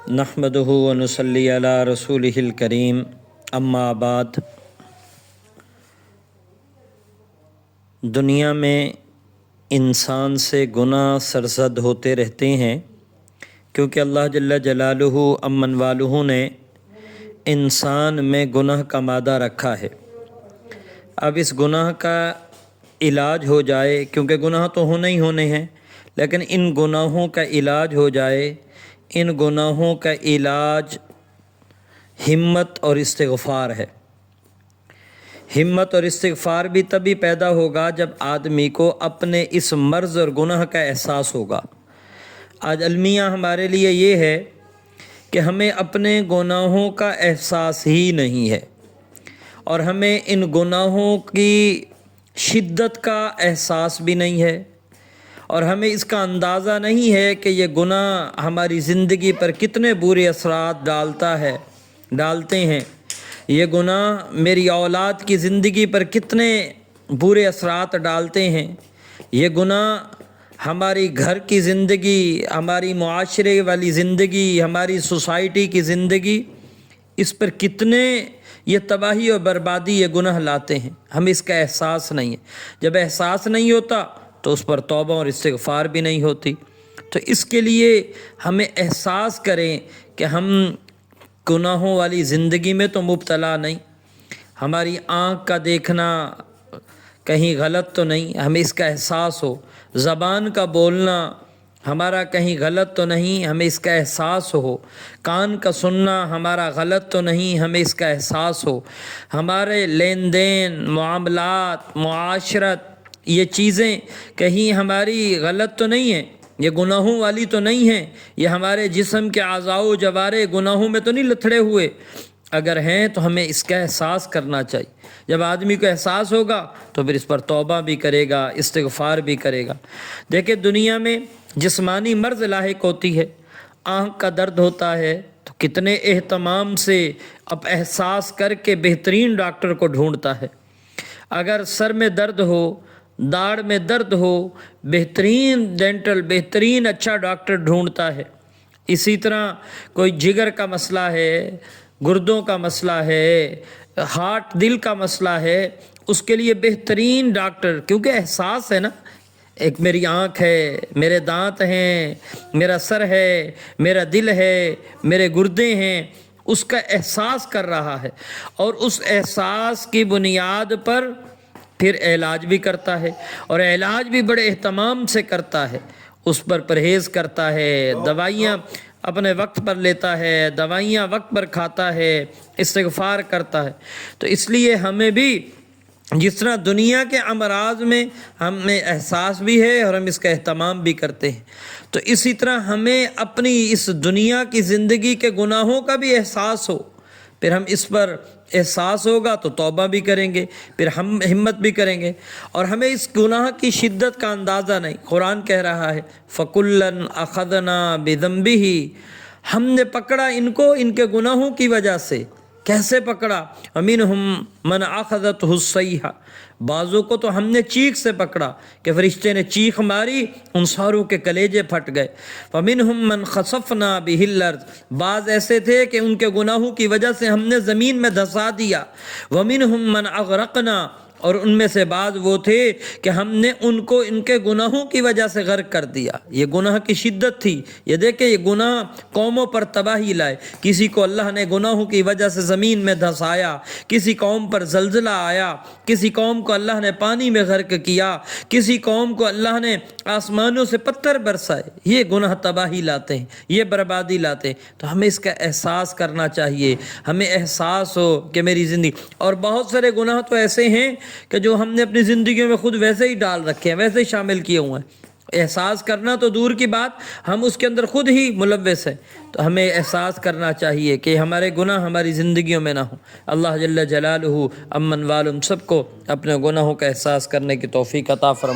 نحمدہ و نصلی علی رسولہ الکریم اما بعد۔ دنیا میں انسان سے گناہ سرزد ہوتے رہتے ہیں کیونکہ اللہ جل جلالہ امن والہ نے انسان میں گناہ کا مادہ رکھا ہے۔ اب اس گناہ کا علاج ہو جائے، کیونکہ گناہ تو ہونے ہی ہونے ہیں، لیکن ان گناہوں کا علاج ہو جائے۔ ان گناہوں کا علاج ہمت اور استغفار ہے۔ ہمت اور استغفار بھی تبھی پیدا ہوگا جب آدمی کو اپنے اس مرض اور گناہ کا احساس ہوگا۔ آج المیہ ہمارے لیے یہ ہے کہ ہمیں اپنے گناہوں کا احساس ہی نہیں ہے، اور ہمیں ان گناہوں کی شدت کا احساس بھی نہیں ہے، اور ہمیں اس کا اندازہ نہیں ہے کہ یہ گناہ ہماری زندگی پر کتنے برے اثرات ڈالتے ہیں۔ یہ گناہ میری اولاد کی زندگی پر کتنے برے اثرات ڈالتے ہیں۔ یہ گناہ ہماری گھر کی زندگی، ہماری معاشرے والی زندگی، ہماری سوسائٹی کی زندگی، اس پر کتنے یہ تباہی اور بربادی یہ گناہ لاتے ہیں۔ ہمیں اس کا احساس نہیں ہے۔ جب احساس نہیں ہوتا تو اس پر توبہ اور استغفار بھی نہیں ہوتی۔ تو اس کے لیے ہمیں احساس کریں کہ ہم گناہوں والی زندگی میں تو مبتلا نہیں، ہماری آنکھ کا دیکھنا کہیں غلط تو نہیں، ہمیں اس کا احساس ہو۔ زبان کا بولنا ہمارا کہیں غلط تو نہیں، ہمیں اس کا احساس ہو۔ کان کا سننا ہمارا غلط تو نہیں، ہمیں اس کا احساس ہو۔ ہمارے لین دین، معاملات، معاشرت، یہ چیزیں کہیں ہماری غلط تو نہیں ہیں، یہ گناہوں والی تو نہیں ہیں، یہ ہمارے جسم کے اعضاء و جوارح گناہوں میں تو نہیں لتھڑے ہوئے۔ اگر ہیں تو ہمیں اس کا احساس کرنا چاہیے۔ جب آدمی کو احساس ہوگا تو پھر اس پر توبہ بھی کرے گا، استغفار بھی کرے گا۔ دیکھیں، دنیا میں جسمانی مرض لاحق ہوتی ہے، آنکھ کا درد ہوتا ہے تو کتنے اہتمام سے اب احساس کر کے بہترین ڈاکٹر کو ڈھونڈتا ہے۔ اگر سر میں درد ہو، داڑھ میں درد ہو، بہترین اچھا ڈاکٹر ڈھونڈتا ہے۔ اسی طرح کوئی جگر کا مسئلہ ہے، گردوں کا مسئلہ ہے، ہارٹ دل کا مسئلہ ہے، اس کے لیے بہترین ڈاکٹر، کیونکہ احساس ہے نا، ایک میری آنکھ ہے، میرے دانت ہیں، میرا سر ہے، میرا دل ہے، میرے گردے ہیں، اس کا احساس کر رہا ہے، اور اس احساس کی بنیاد پر پھر علاج بھی کرتا ہے، اور علاج بھی بڑے اہتمام سے کرتا ہے۔ اس پر پرہیز کرتا ہے، دوائیاں اپنے وقت پر لیتا ہے، دوائیاں وقت پر کھاتا ہے، استغفار کرتا ہے۔ تو اس لیے ہمیں بھی جس طرح دنیا کے امراض میں ہمیں احساس بھی ہے اور ہم اس کا اہتمام بھی کرتے ہیں، تو اسی طرح ہمیں اپنی اس دنیا کی زندگی کے گناہوں کا بھی احساس ہو۔ پھر ہم اس پر احساس ہوگا تو توبہ بھی کریں گے، پھر ہم ہمت بھی کریں گے، اور ہمیں اس گناہ کی شدت کا اندازہ نہیں۔ قرآن کہہ رہا ہے فَكُلًّا أَخَذْنَا بِذَنبِهِ، ہم نے پکڑا ان کو ان کے گناہوں کی وجہ سے۔ کیسے پکڑا؟ وَمِنْهُمْ مَنْ أَخَذَتْهُ الصَّيْحَةُ، بعضوں کو تو ہم نے چیخ سے پکڑا کہ فرشتے نے چیخ ماری، ان ساروں کے کلیجے پھٹ گئے۔ وَمِنْهُمْ مَنْ خَسَفْنَا بِهِ الْأَرْضَ، بعض ایسے تھے کہ ان کے گناہوں کی وجہ سے ہم نے زمین میں دھسا دیا۔ وَمِنْهُمْ مَنْ أَغْرَقْنَا، اور ان میں سے بعض وہ تھے کہ ہم نے ان کو ان کے گناہوں کی وجہ سے غرق کر دیا۔ یہ گناہ کی شدت تھی۔ یہ دیکھیں، یہ گناہ قوموں پر تباہی لائے۔ کسی کو اللہ نے گناہوں کی وجہ سے زمین میں دھسایا، کسی قوم پر زلزلہ آیا، کسی قوم کو اللہ نے پانی میں غرق کیا، کسی قوم کو اللہ نے آسمانوں سے پتھر برسائے۔ یہ گناہ تباہی لاتے ہیں، یہ بربادی لاتے ہیں۔ تو ہمیں اس کا احساس کرنا چاہیے، ہمیں احساس ہو کہ میری زندگی، اور بہت سارے گناہ تو ایسے ہیں کہ جو ہم نے اپنی زندگیوں میں خود ویسے ہی ڈال رکھے ہیں، ویسے ہی شامل کیے ہوئے ہیں۔ احساس کرنا تو دور کی بات، ہم اس کے اندر خود ہی ملوث ہیں۔ تو ہمیں احساس کرنا چاہیے کہ ہمارے گناہ ہماری زندگیوں میں نہ ہوں۔ اللہ جل جلالہ امن والم سب کو اپنے گناہوں کا احساس کرنے کی توفیق عطا فرمائے۔